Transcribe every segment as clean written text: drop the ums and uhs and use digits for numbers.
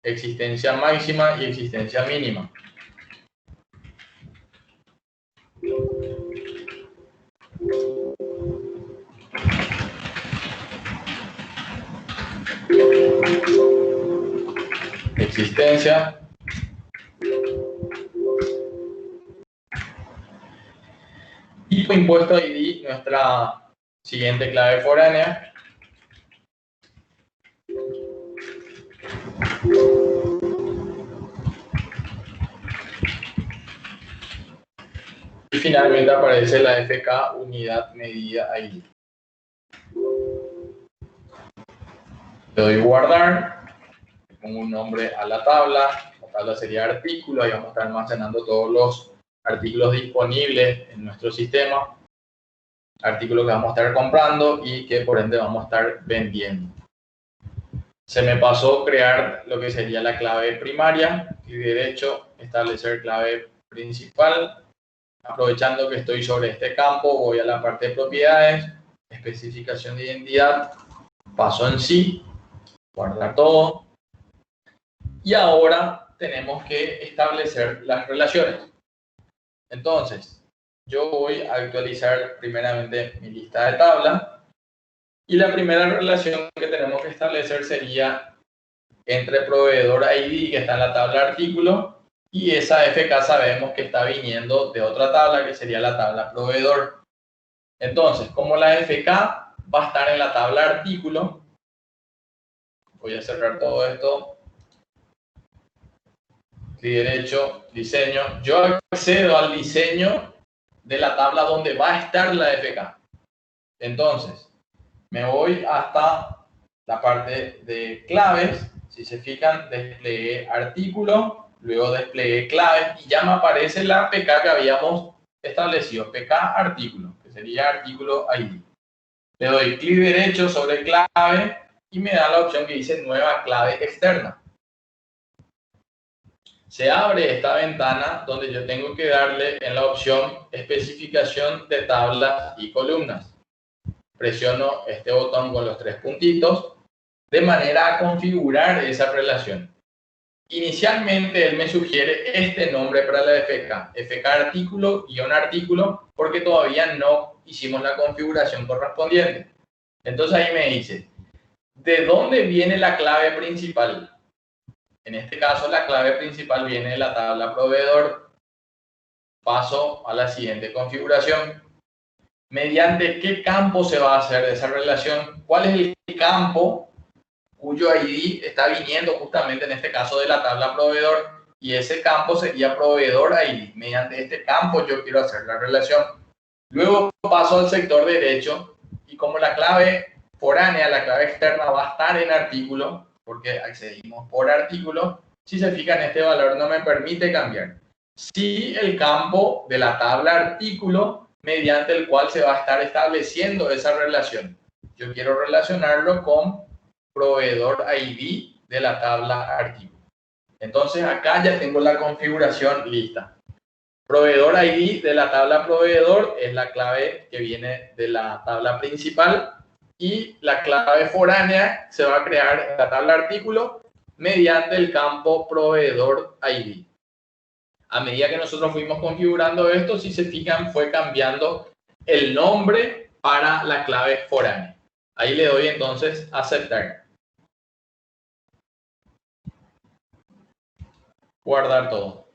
existencia máxima y existencia mínima. Existencia tipo impuesto ID, nuestra siguiente clave foránea. Y finalmente aparece la FK unidad medida ID. Le doy guardar, le pongo un nombre a la tabla. La tabla sería artículo, ahí vamos a estar almacenando todos los artículos disponibles en nuestro sistema, artículos que vamos a estar comprando y que por ende vamos a estar vendiendo. Se me pasó crear lo que sería la clave primaria, y derecho, establecer clave principal. Aprovechando que estoy sobre este campo, voy a la parte de propiedades, especificación de identidad, paso en sí, guardar todo. Y ahora tenemos que establecer las relaciones. Entonces, yo voy a actualizar primeramente mi lista de tablas. Y la primera relación que tenemos que establecer sería entre proveedor ID, que está en la tabla artículo, y esa FK sabemos que está viniendo de otra tabla, que sería la tabla proveedor. Entonces, como la FK va a estar en la tabla artículo, voy a cerrar todo esto, clic derecho, diseño. Yo accedo al diseño de la tabla donde va a estar la FK. Entonces, me voy hasta la parte de claves. Si se fijan, desplegué artículo, luego desplegué claves y ya me aparece la PK que habíamos establecido, PK artículo, que sería artículo ID. Le doy clic derecho sobre clave y me da la opción que dice nueva clave externa. Se abre esta ventana donde yo tengo que darle en la opción especificación de tablas y columnas. Presiono este botón con los tres puntitos de manera a configurar esa relación. Inicialmente él me sugiere este nombre para la FK, FK artículo, guión artículo, porque todavía no hicimos la configuración correspondiente. Entonces ahí me dice, ¿de dónde viene la clave principal? En este caso la clave principal viene de la tabla proveedor. Paso a la siguiente configuración. ¿Mediante qué campo se va a hacer esa relación? ¿Cuál es el campo cuyo ID está viniendo justamente en este caso de la tabla proveedor? Y ese campo sería proveedor ID. Mediante este campo yo quiero hacer la relación. Luego paso al sector derecho y como la clave foránea, la clave externa va a estar en artículo, porque accedimos por artículo, si se fijan este valor no me permite cambiar. Sí el campo de la tabla artículo mediante el cual se va a estar estableciendo esa relación. Yo quiero relacionarlo con proveedor ID de la tabla artículo. Entonces acá ya tengo la configuración lista. Proveedor ID de la tabla proveedor es la clave que viene de la tabla principal y la clave foránea se va a crear en la tabla artículo mediante el campo proveedor ID. A medida que nosotros fuimos configurando esto, si se fijan, fue cambiando el nombre para la clave foránea. Ahí le doy entonces aceptar. Guardar todo.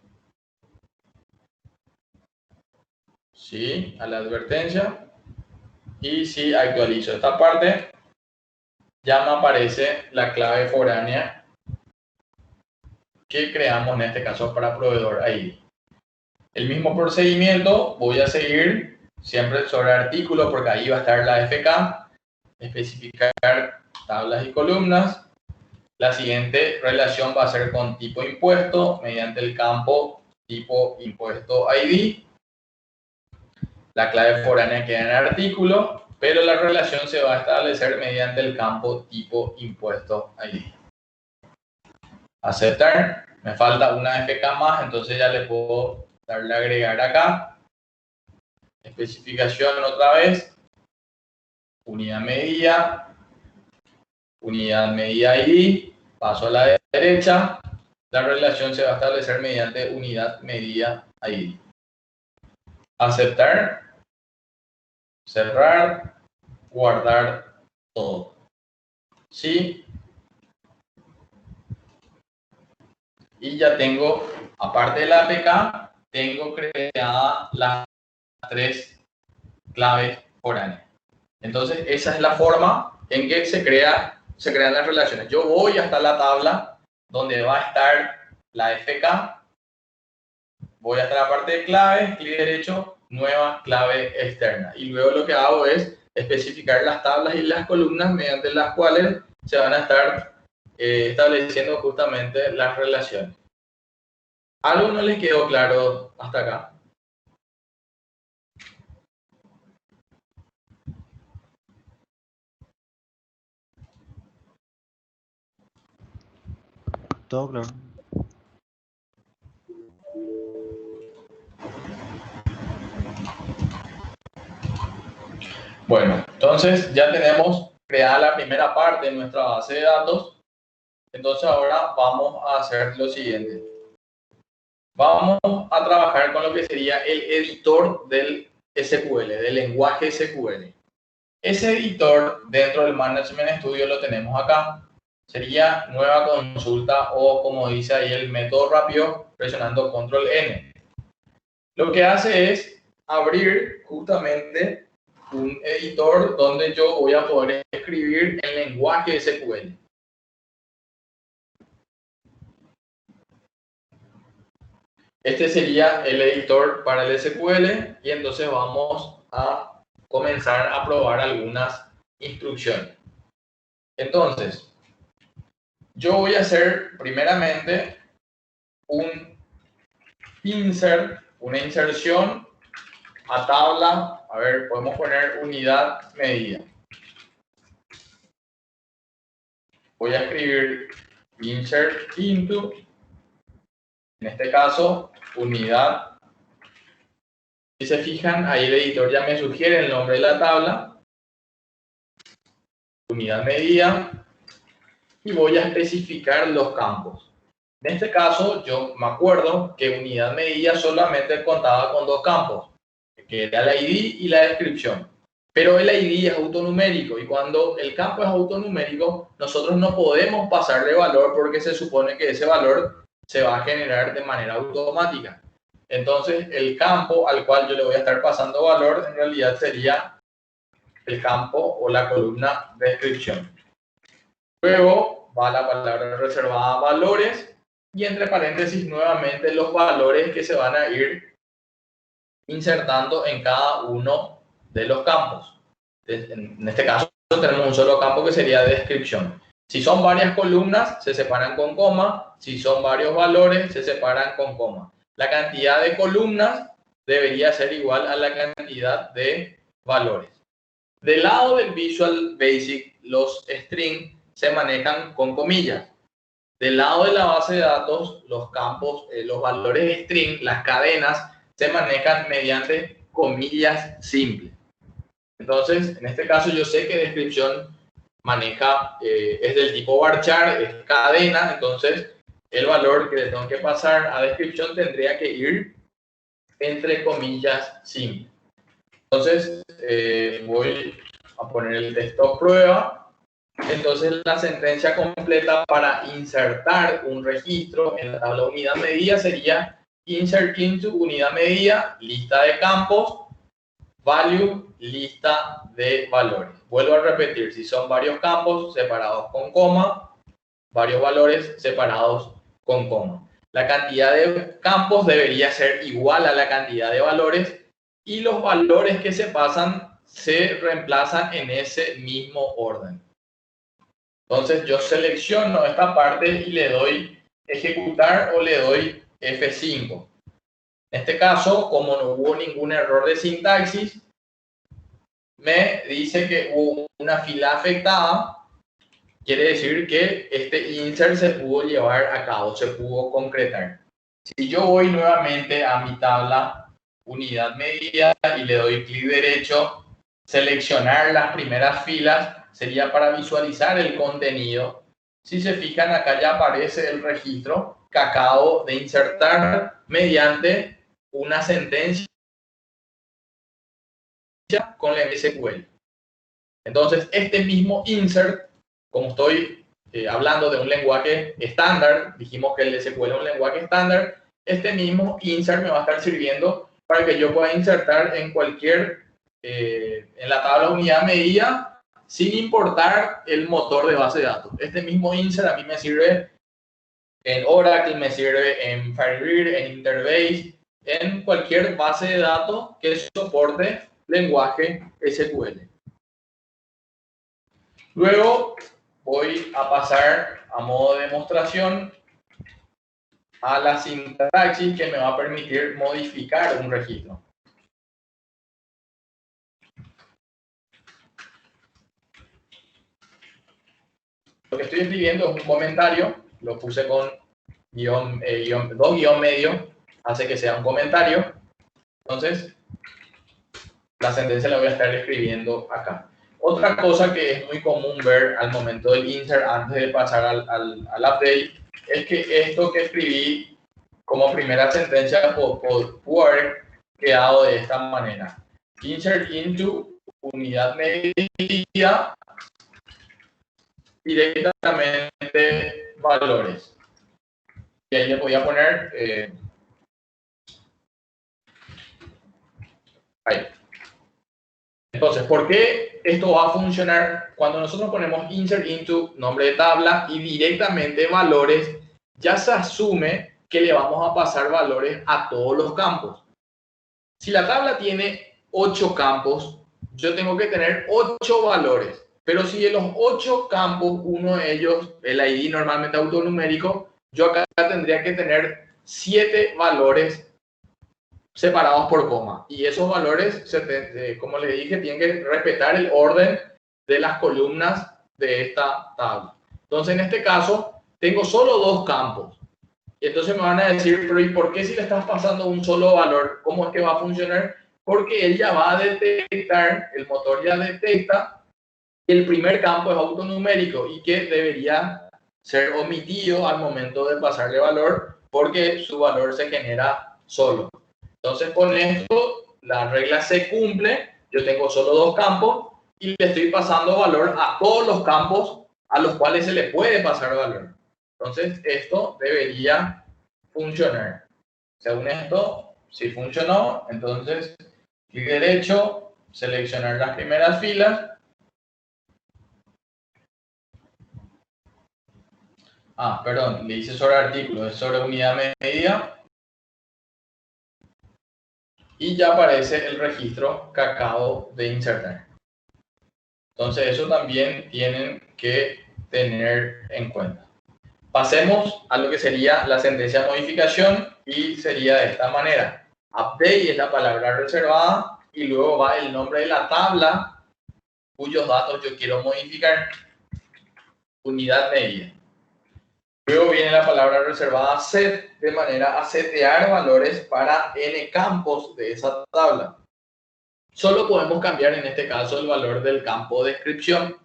Sí, a la advertencia. Y si actualizo esta parte, ya me aparece la clave foránea que creamos en este caso para proveedor ID. El mismo procedimiento voy a seguir siempre sobre artículo porque ahí va a estar la FK, especificar tablas y columnas. La siguiente relación va a ser con tipo impuesto mediante el campo tipo impuesto ID. La clave foránea queda en artículo, pero la relación se va a establecer mediante el campo tipo impuesto ID. Aceptar. Me falta una FK más, entonces ya le puedo darle a agregar acá. Especificación otra vez. Unidad medida ID. paso a la derecha, la relación se va a establecer mediante unidad medida ID. Aceptar, cerrar, guardar todo. ¿Sí? Y ya tengo, aparte de la APK, tengo creada las 3 claves foráneas. Entonces, esa es la forma en que se crean las relaciones. Yo voy hasta la tabla donde va a estar la FK, voy hasta la parte de claves, clic derecho, nueva clave externa. Y luego lo que hago es especificar las tablas y las columnas mediante las cuales se van a estar estableciendo justamente las relaciones. ¿Algo no les quedó claro hasta acá? Todo claro. Bueno, entonces ya tenemos creada la primera parte de nuestra base de datos. Entonces ahora vamos a hacer lo siguiente. Vamos a trabajar con lo que sería el editor del SQL, del lenguaje SQL. Ese editor dentro del Management Studio lo tenemos acá. Sería nueva consulta o, como dice ahí, el método rápido presionando Control N. Lo que hace es abrir justamente un editor donde yo voy a poder escribir el lenguaje SQL. Este sería el editor para el SQL y entonces vamos a comenzar a probar algunas instrucciones. Entonces, yo voy a hacer primeramente un insert, una inserción a tabla. A ver, podemos poner unidad medida. Voy a escribir insert into, en este caso, unidad. Si se fijan, ahí el editor ya me sugiere el nombre de la tabla, unidad medida, y voy a especificar los campos. En este caso, yo me acuerdo que unidad medida solamente contaba con 2 campos, que era el ID y la descripción. Pero el ID es autonumérico y cuando el campo es autonumérico, nosotros no podemos pasarle valor porque se supone que ese valor se va a generar de manera automática. Entonces, el campo al cual yo le voy a estar pasando valor en realidad sería el campo o la columna descripción. Luego va la palabra reservada a valores y entre paréntesis nuevamente los valores que se van a ir insertando en cada uno de los campos. En este caso tenemos un solo campo que sería descripción. Si son varias columnas, se separan con coma. Si son varios valores, se separan con coma. La cantidad de columnas debería ser igual a la cantidad de valores. Del lado del Visual Basic, los strings se manejan con comillas. Del lado de la base de datos, los campos, los valores string, las cadenas, se manejan mediante comillas simples. Entonces, en este caso yo sé que descripción maneja, es del tipo varchar, es cadena, entonces el valor que le tengo que pasar a descripción tendría que ir entre comillas simples. Entonces, voy a poner el texto prueba. Entonces, la sentencia completa para insertar un registro en la tabla unidad medida sería insert into unidad medida, lista de campos, value, lista de valores. Vuelvo a repetir, si son varios campos separados con coma, varios valores separados con coma. La cantidad de campos debería ser igual a la cantidad de valores y los valores que se pasan se reemplazan en ese mismo orden. Entonces yo selecciono esta parte y le doy ejecutar o le doy F5. En este caso, como no hubo ningún error de sintaxis, me dice que hubo una fila afectada. Quiere decir que este insert se pudo llevar a cabo, se pudo concretar. Si yo voy nuevamente a mi tabla unidad medida y le doy clic derecho, seleccionar las primeras filas sería para visualizar el contenido. Si se fijan, acá ya aparece el registro que acabo de insertar mediante una sentencia con la MSQL. Entonces, este mismo insert, como estoy hablando de un lenguaje estándar, dijimos que el SQL es un lenguaje estándar, este mismo insert me va a estar sirviendo para que yo pueda insertar en cualquier, en la tabla unidad medida, sin importar el motor de base de datos. Este mismo insert a mí me sirve en Oracle, me sirve en Firebird, en Interbase, en cualquier base de datos que soporte lenguaje SQL. Luego voy a pasar a modo de demostración a la sintaxis que me va a permitir modificar un registro. Lo que estoy escribiendo es un comentario, lo puse con dos guión medio, hace que sea un comentario. Entonces, la sentencia la voy a estar escribiendo acá. Otra cosa que es muy común ver al momento del insert, antes de pasar al update, es que esto que escribí como primera sentencia pudo haber quedado de esta manera. Insert into unidad medida directamente valores. Y ahí le voy a poner ahí. Entonces, ¿por qué esto va a funcionar? Cuando nosotros ponemos insert into nombre de tabla y directamente valores, ya se asume que le vamos a pasar valores a todos los campos. Si la tabla tiene 8 campos, yo tengo que tener 8 valores. Pero si de los 8 campos, uno de ellos, el ID normalmente autonumérico, yo acá tendría que tener 7 valores separados por coma. Y esos valores, como les dije, tienen que respetar el orden de las columnas de esta tabla. Entonces, en este caso, tengo solo 2 campos. Y entonces me van a decir, pero ¿y por qué si le estás pasando un solo valor? ¿Cómo es que va a funcionar? Porque él ya va a detectar, el motor ya detecta que el primer campo es autonumérico y que debería ser omitido al momento de pasarle valor porque su valor se genera solo. Entonces, con esto, la regla se cumple. Yo tengo solo 2 campos y le estoy pasando valor a todos los campos a los cuales se le puede pasar valor. Entonces, esto debería funcionar. Según esto, si funcionó, entonces, clic derecho, seleccionar las primeras filas. Perdón, le hice sobre artículo, es sobre unidad medida. Y ya aparece el registro que acabo de insertar. Entonces, eso también tienen que tener en cuenta. Pasemos a lo que sería la sentencia de modificación y sería de esta manera. Update es la palabra reservada y luego va el nombre de la tabla cuyos datos yo quiero modificar. Unidad medida. Luego viene la palabra reservada set, de manera a setear valores para n campos de esa tabla. Solo podemos cambiar en este caso el valor del campo de descripción.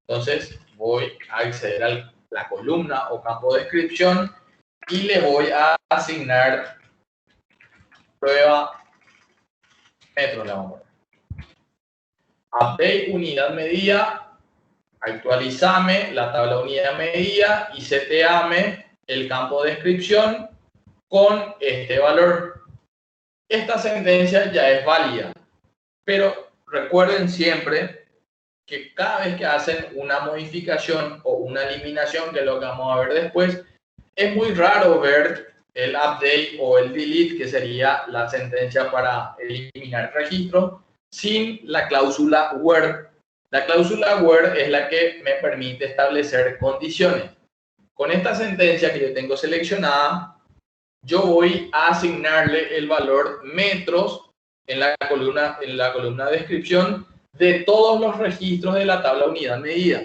Entonces voy a acceder a la columna o campo de descripción y le voy a asignar prueba metro. Le vamos a poner. Update unidad medida. Actualizame la tabla unidad medida y seteame el campo de descripción con este valor. Esta sentencia ya es válida, pero recuerden siempre que cada vez que hacen una modificación o una eliminación, que es lo que vamos a ver después, es muy raro ver el update o el delete, que sería la sentencia para eliminar el registro, sin la cláusula where. La cláusula where es la que me permite establecer condiciones. Con esta sentencia que yo tengo seleccionada, yo voy a asignarle el valor metros en la columna de descripción de todos los registros de la tabla unidad medida.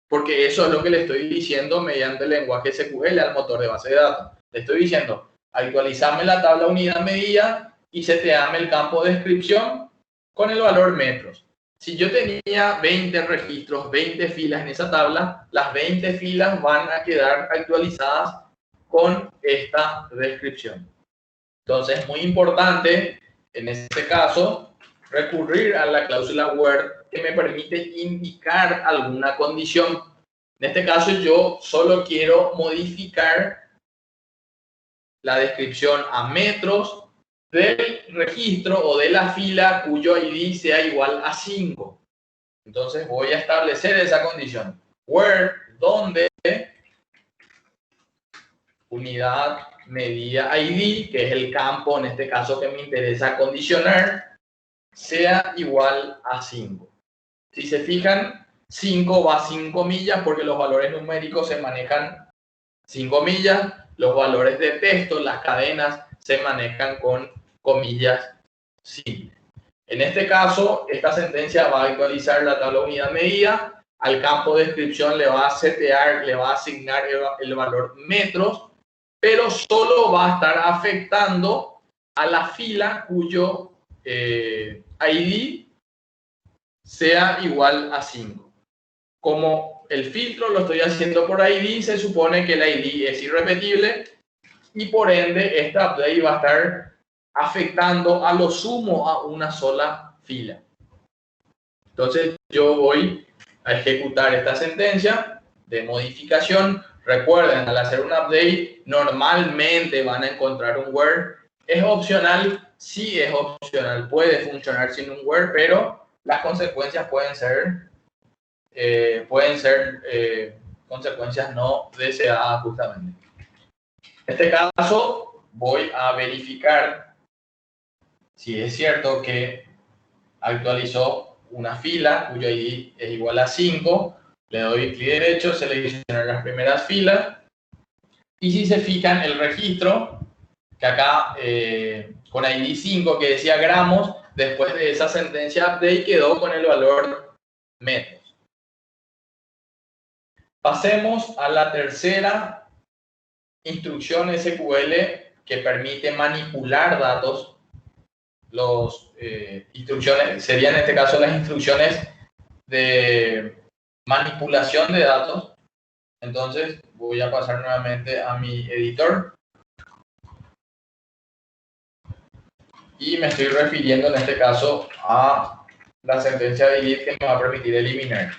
Porque eso es lo que le estoy diciendo mediante el lenguaje SQL al motor de base de datos. Le estoy diciendo, actualizame la tabla unidad medida y seteame el campo de descripción con el valor metros. Si yo tenía 20 registros, 20 filas en esa tabla, las 20 filas van a quedar actualizadas con esta descripción. Entonces es muy importante, en este caso, recurrir a la cláusula where que me permite indicar alguna condición. En este caso yo solo quiero modificar la descripción a metros del registro o de la fila cuyo ID sea igual a 5. Entonces voy a establecer esa condición. Where, donde unidad medida ID, que es el campo en este caso que me interesa condicionar, sea igual a 5. Si se fijan, 5 va a 5 millas porque los valores numéricos se manejan 5 millas, los valores de texto, las cadenas, se manejan con comillas simples. En este caso, esta sentencia va a actualizar la tabla unidad medida, al campo de descripción le va a setear, le va a asignar el valor metros, pero solo va a estar afectando a la fila cuyo ID sea igual a 5. Como el filtro lo estoy haciendo por ID, se supone que el ID es irrepetible y por ende esta update va a estar afectando a lo sumo a una sola fila. Entonces yo voy a ejecutar esta sentencia de modificación. Recuerden, al hacer un update normalmente van a encontrar un where. ¿Es opcional? Sí, es opcional. Puede funcionar sin un where, pero las consecuencias pueden ser consecuencias no deseadas justamente. En este caso voy a verificar si es cierto que actualizó una fila cuyo ID es igual a 5, le doy clic derecho, seleccionar las primeras filas y si se fijan el registro que acá con ID 5 que decía gramos, después de esa sentencia update quedó con el valor metros. Pasemos a la tercera instrucción SQL que permite manipular datos. Las instrucciones serían en este caso las instrucciones de manipulación de datos. Entonces voy a pasar nuevamente a mi editor y me estoy refiriendo en este caso a la sentencia de delete que me va a permitir eliminar.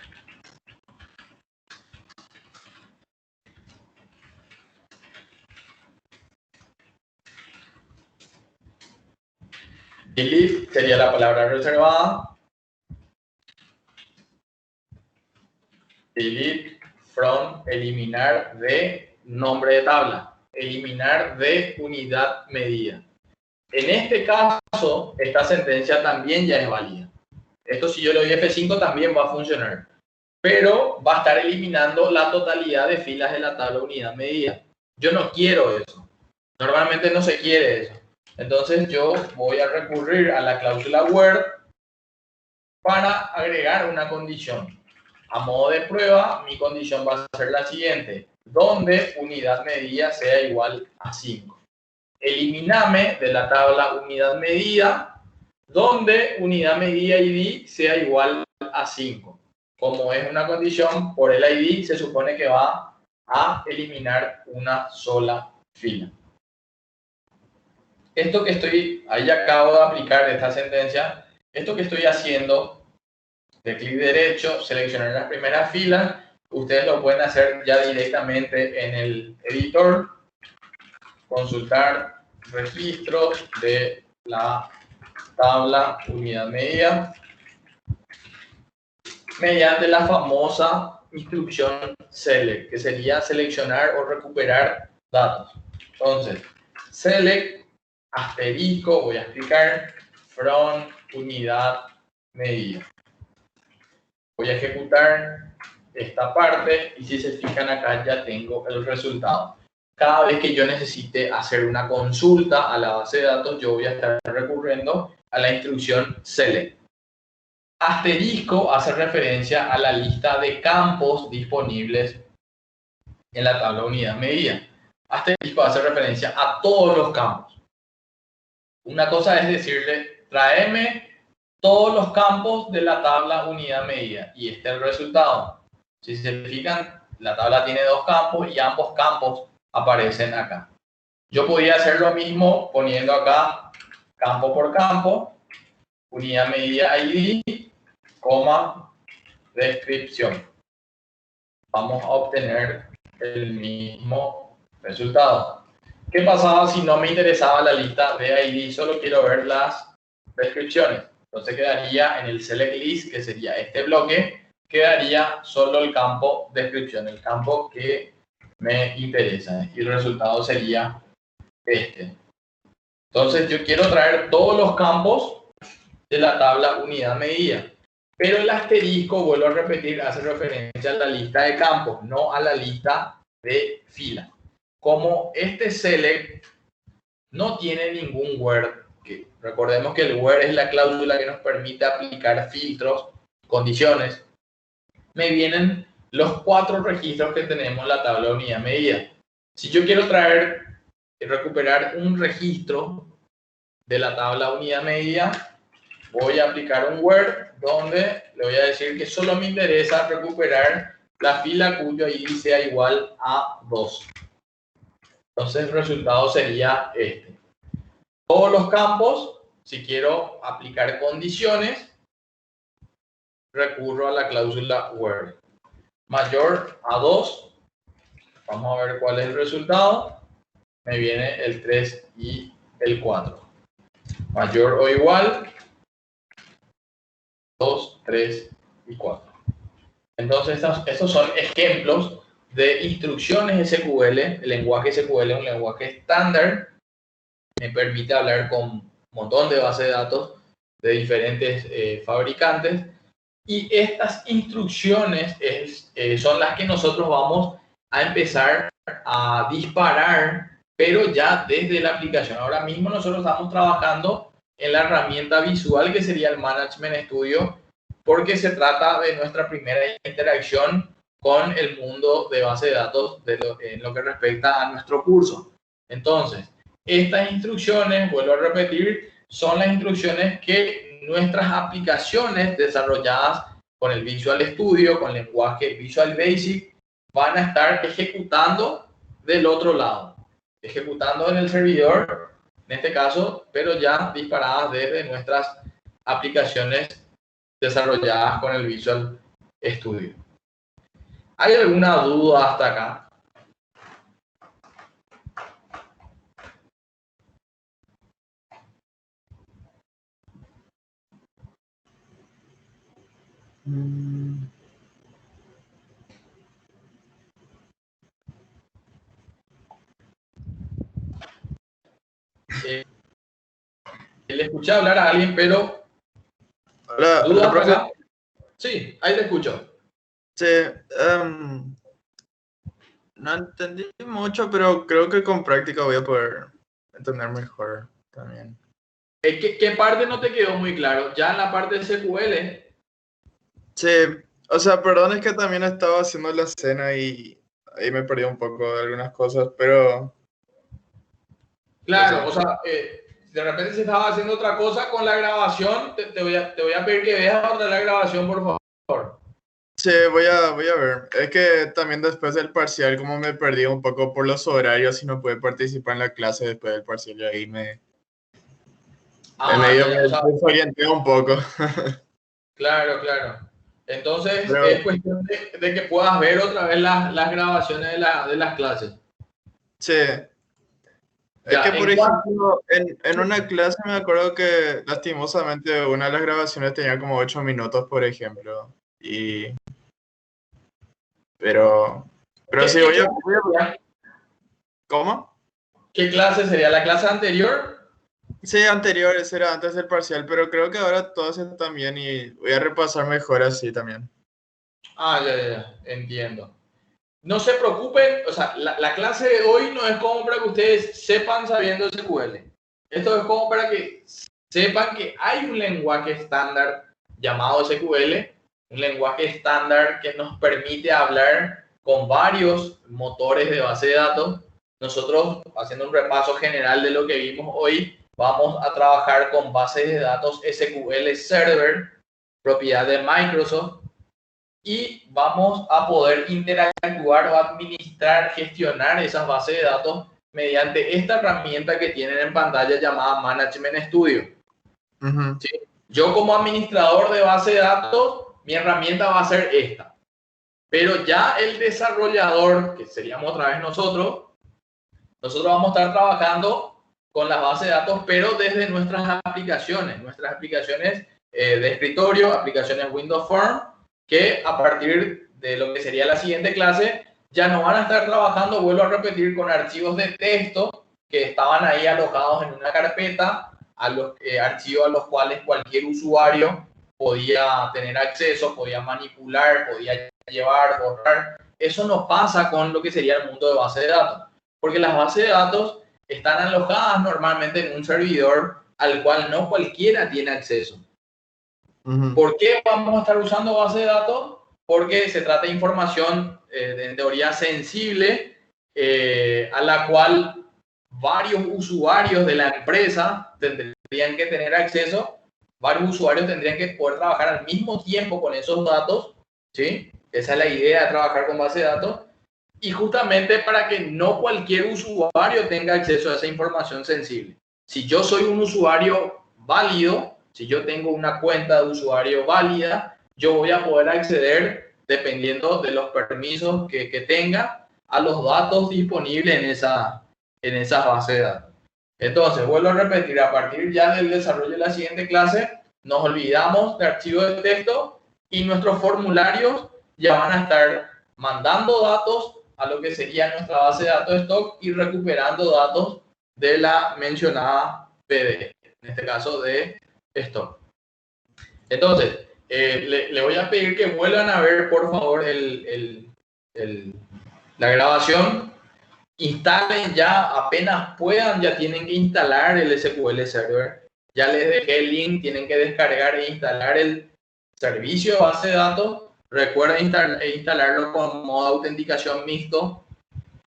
Delete sería la palabra reservada. Delete from, eliminar de nombre de tabla, eliminar de unidad medida. En este caso, esta sentencia también ya es válida. Esto si yo le doy F5 también va a funcionar, pero va a estar eliminando la totalidad de filas de la tabla unidad medida. Yo no quiero eso. Normalmente no se quiere eso. Entonces yo voy a recurrir a la cláusula where para agregar una condición. A modo de prueba, mi condición va a ser la siguiente, donde unidad medida sea igual a 5. Eliminame de la tabla unidad medida, donde unidad medida ID sea igual a 5. Como es una condición, por el ID se supone que va a eliminar una sola fila. Esto que ahí acabo de aplicar esta sentencia, esto que estoy haciendo, de clic derecho, seleccionar las primeras filas, ustedes lo pueden hacer ya directamente en el editor, consultar registros de la tabla unidad medida, mediante la famosa instrucción select, que sería seleccionar o recuperar datos. Entonces, select, asterisco, voy a explicar, from unidad medida. Voy a ejecutar esta parte y si se fijan acá ya tengo el resultado. Cada vez que yo necesite hacer una consulta a la base de datos, yo voy a estar recurriendo a la instrucción select. Asterisco hace referencia a la lista de campos disponibles en la tabla unidad medida. Asterisco hace referencia a todos los campos. Una cosa es decirle, tráeme todos los campos de la tabla unidad medida. Y este es el resultado. Si se fijan, la tabla tiene dos campos y ambos campos aparecen acá. Yo podría hacer lo mismo poniendo acá campo por campo, unidad medida ID, coma, descripción. Vamos a obtener el mismo resultado. ¿Qué pasaba si no me interesaba la lista de ID? Solo quiero ver las descripciones. Entonces quedaría en el select list, que sería este bloque, quedaría solo el campo descripción, el campo que me interesa. Y el resultado sería este. Entonces yo quiero traer todos los campos de la tabla unidad medida. Pero el asterisco, vuelvo a repetir, hace referencia a la lista de campos, no a la lista de filas. Como este select no tiene ningún where, que recordemos que el where es la cláusula que nos permite aplicar filtros, condiciones, me vienen los 4 registros que tenemos en la tabla unidad medida. Si yo quiero recuperar un registro de la tabla unidad medida, voy a aplicar un where donde le voy a decir que solo me interesa recuperar la fila cuyo ID sea igual a 2. Entonces el resultado sería este. Todos los campos, si quiero aplicar condiciones, recurro a la cláusula where. Mayor a 2. Vamos a ver cuál es el resultado. Me viene el 3 y el 4. Mayor o igual 2, 3 y 4. Entonces, estos son ejemplos de instrucciones SQL. El lenguaje SQL es un lenguaje estándar. Me permite hablar con un montón de bases de datos de diferentes fabricantes. Y estas instrucciones son las que nosotros vamos a empezar a disparar, pero ya desde la aplicación. Ahora mismo nosotros estamos trabajando en la herramienta visual que sería el Management Studio, porque se trata de nuestra primera interacción con el mundo de base de datos en lo que respecta a nuestro curso. Entonces, estas instrucciones, vuelvo a repetir, son las instrucciones que nuestras aplicaciones desarrolladas con el Visual Studio, con el lenguaje Visual Basic, van a estar ejecutando del otro lado, ejecutando en el servidor, en este caso, pero ya disparadas desde nuestras aplicaciones desarrolladas con el Visual Studio. ¿Hay alguna duda hasta acá? Le escuché hablar a alguien, pero... ¿Dudas hasta acá? Sí, ahí te escucho. Sí, no entendí mucho, pero creo que con práctica voy a poder entender mejor también. ¿Qué parte no te quedó muy claro? Ya en la parte de SQL. Sí, o sea, perdón, es que también estaba haciendo la cena y ahí me perdí un poco de algunas cosas, pero... Claro, o sea, de repente si estaba haciendo otra cosa con la grabación, te voy a pedir que veas otra la grabación, por favor. Sí, voy a ver. Es que también después del parcial, como me perdí un poco por los horarios y no pude participar en la clase después del parcial, y ahí me desorienté un poco. Claro. Entonces, Pero, es cuestión de que puedas ver otra vez las grabaciones de las clases. sí. Es que, por ejemplo, en una clase me acuerdo que lastimosamente una de las grabaciones tenía como 8 minutos, por ejemplo. Pero sí, voy a... ¿Cómo? ¿Qué clase sería? ¿La clase anterior? Sí, anterior, ese era antes del parcial, pero creo que ahora todas están bien y voy a repasar mejor así también. Ya, entiendo. No se preocupen, o sea, la clase de hoy no es como para que ustedes sepan sabiendo SQL. Esto es como para que sepan que hay un lenguaje estándar llamado SQL, un lenguaje estándar que nos permite hablar con varios motores de base de datos. Nosotros, haciendo un repaso general de lo que vimos hoy, vamos a trabajar con bases de datos SQL Server, propiedad de Microsoft, y vamos a poder interactuar o administrar, gestionar esas bases de datos mediante esta herramienta que tienen en pantalla llamada Management Studio. ¿Sí? Yo como administrador de base de datos, mi herramienta va a ser esta. Pero ya el desarrollador, que seríamos otra vez nosotros vamos a estar trabajando con las bases de datos, pero desde nuestras aplicaciones de escritorio, aplicaciones Windows Form, que a partir de lo que sería la siguiente clase, ya no van a estar trabajando, vuelvo a repetir, con archivos de texto que estaban ahí alojados en una carpeta, archivos a los cuales cualquier usuario podía tener acceso, podía manipular, podía llevar, borrar. Eso no pasa con lo que sería el mundo de base de datos, porque las bases de datos están alojadas normalmente en un servidor al cual no cualquiera tiene acceso. ¿Por qué vamos a estar usando base de datos? Porque se trata de información en teoría sensible, a la cual varios usuarios de la empresa tendrían que tener acceso, varios usuarios tendrían que poder trabajar al mismo tiempo con esos datos, ¿sí? Esa es la idea de trabajar con base de datos, y justamente para que no cualquier usuario tenga acceso a esa información sensible. Si yo soy un usuario válido, si yo tengo una cuenta de usuario válida, yo voy a poder acceder, dependiendo de los permisos que tenga, a los datos disponibles en esa base de datos. Entonces, vuelvo a repetir, a partir ya del desarrollo de la siguiente clase, nos olvidamos de archivos de texto y nuestros formularios ya van a estar mandando datos a lo que sería nuestra base de datos de stock y recuperando datos de la mencionada PD, en este caso de stock. Entonces, le voy a pedir que vuelvan a ver, por favor, la grabación. Instalen ya, apenas puedan, ya tienen que instalar el SQL Server. Ya les dejé el link, tienen que descargar e instalar el servicio de base de datos. Recuerden instalarlo con modo de autenticación mixto,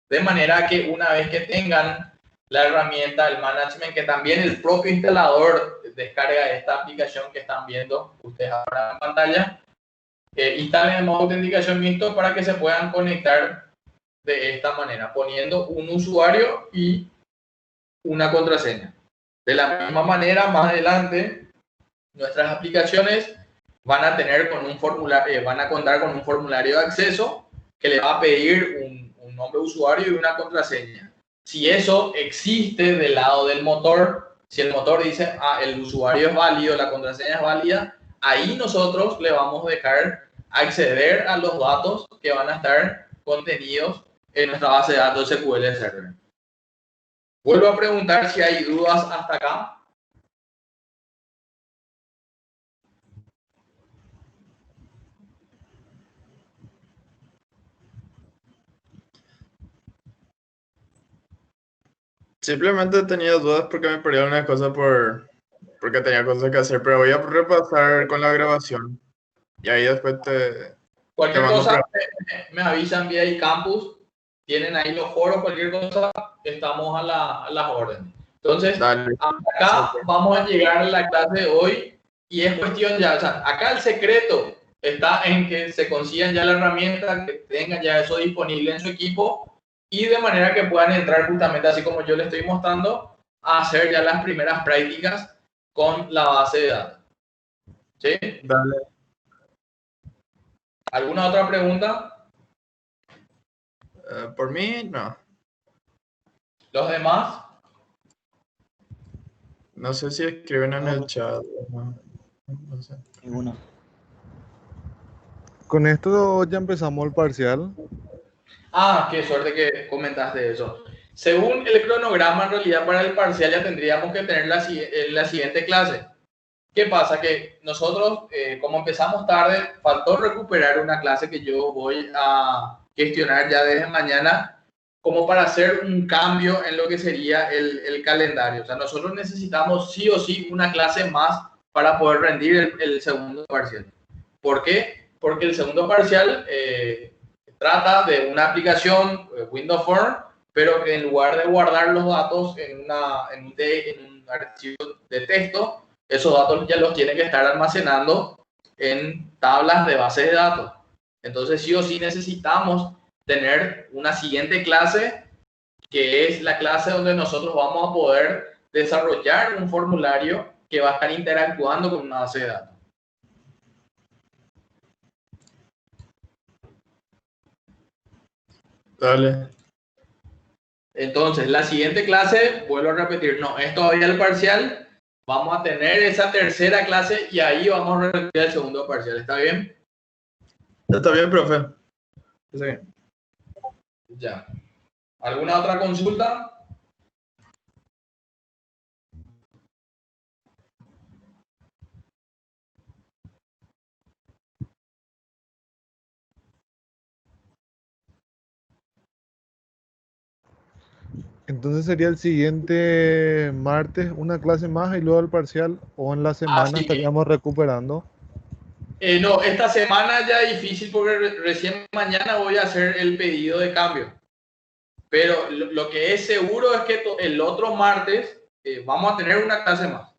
de manera que una vez que tengan la herramienta, el management, que también el propio instalador descarga esta aplicación que están viendo ustedes ahora en pantalla, instalen el modo de autenticación mixto para que se puedan conectar de esta manera, poniendo un usuario y una contraseña. De la misma manera, más adelante, nuestras aplicaciones van a tener con un formulario, van a contar con un formulario de acceso que le va a pedir un nombre de usuario y una contraseña. Si eso existe del lado del motor, si el motor dice, el usuario es válido, la contraseña es válida, ahí nosotros le vamos a dejar acceder a los datos que van a estar contenidos en nuestra base de datos SQL Server. Vuelvo a preguntar si hay dudas hasta acá. Simplemente tenía dudas porque me perdí una cosa porque tenía cosas que hacer, pero voy a repasar con la grabación. Y ahí después cualquier cosa me avisan vía iCampus, tienen ahí los foros, cualquier cosa, estamos a las órdenes. Entonces, Dale. hasta acá vamos a llegar a la clase de hoy y es cuestión ya, o sea, acá el secreto está en que se consigan ya la herramienta, que tengan ya eso disponible en su equipo y de manera que puedan entrar justamente así como yo les estoy mostrando a hacer ya las primeras prácticas con la base de datos. ¿Sí? Dale. ¿Alguna otra pregunta? Por mí, no. ¿Los demás? No sé si escriben en el chat. No sé. Ninguno. Con esto ya empezamos el parcial. Qué suerte que comentaste eso. Según el cronograma, en realidad para el parcial ya tendríamos que tener la siguiente clase. ¿Qué pasa? Que nosotros, como empezamos tarde, faltó recuperar una clase que yo voy a gestionar ya desde mañana, como para hacer un cambio en lo que sería el calendario. O sea, nosotros necesitamos sí o sí una clase más para poder rendir el segundo parcial. ¿Por qué? Porque el segundo parcial trata de una aplicación Windows Form, pero que en lugar de guardar los datos en un archivo de texto, esos datos ya los tiene que estar almacenando en tablas de base de datos. Entonces sí o sí necesitamos tener una siguiente clase, que es la clase donde nosotros vamos a poder desarrollar un formulario que va a estar interactuando con una base de datos. Dale. Entonces, la siguiente clase, vuelvo a repetir, no, es todavía el parcial. Vamos a tener esa tercera clase y ahí vamos a repetir el segundo parcial. ¿Está bien? Está bien, profe. Está bien. Ya. ¿Alguna otra consulta? Entonces sería el siguiente martes una clase más y luego el parcial, o en la semana Sí. estaríamos recuperando. No, esta semana ya es difícil porque recién mañana voy a hacer el pedido de cambio. Pero lo que es seguro es que el otro martes vamos a tener una clase más.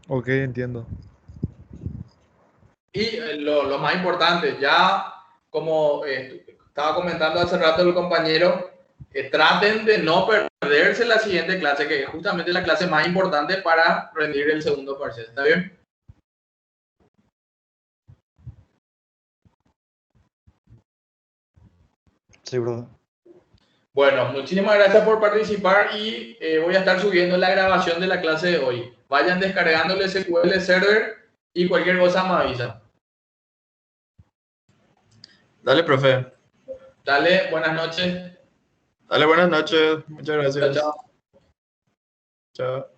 Ok, entiendo. Y lo más importante, ya como estaba comentando hace rato el compañero, traten de no perderse la siguiente clase, que es justamente la clase más importante para rendir el segundo parcial. ¿Está bien? Sí, bro. Bueno, muchísimas gracias por participar y voy a estar subiendo la grabación de la clase de hoy. Vayan descargando el SQL Server y cualquier cosa me avisa. Dale, profe. Dale, buenas noches. Dale, buenas noches. Muchas Chao, gracias. chao. Chao.